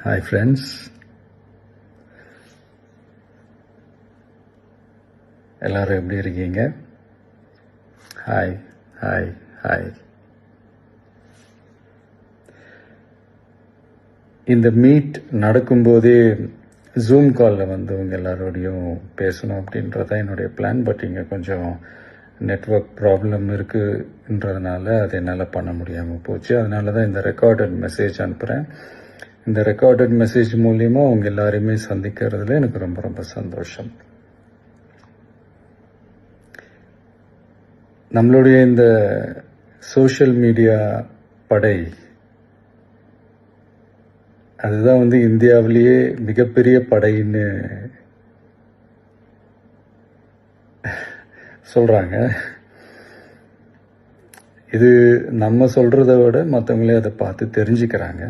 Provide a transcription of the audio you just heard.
Hi friends, எல்லோரும் எப்படி இருக்கீங்க? Hi hi hi. இந்த மீட் நடக்கும்போதே ஜூம் காலில் வந்து உங்கள் எல்லாரோடையும் பேசணும் அப்படின்றதான் என்னுடைய பிளான். பட் இங்கே கொஞ்சம் நெட்வொர்க் ப்ராப்ளம் இருக்குன்றதுனால அது என்னால் பண்ண முடியாமல் போச்சு. அதனால தான் இந்த ரெக்கார்டட் மெசேஜ் அனுப்புகிறேன். இந்த ரெக்கார்டட் மெசேஜ் மூலிமா உங்கள் எல்லாரையுமே சந்திக்கிறதுல எனக்கு ரொம்ப ரொம்ப சந்தோஷம். நம்மளுடைய இந்த சோஷியல் மீடியா படை, அதுதான் வந்து இந்தியாவிலேயே மிகப்பெரிய படைன்னு சொல்கிறாங்க. இது நம்ம சொல்கிறத விட மற்றவங்களே அதை பார்த்து தெரிஞ்சுக்கிறாங்க.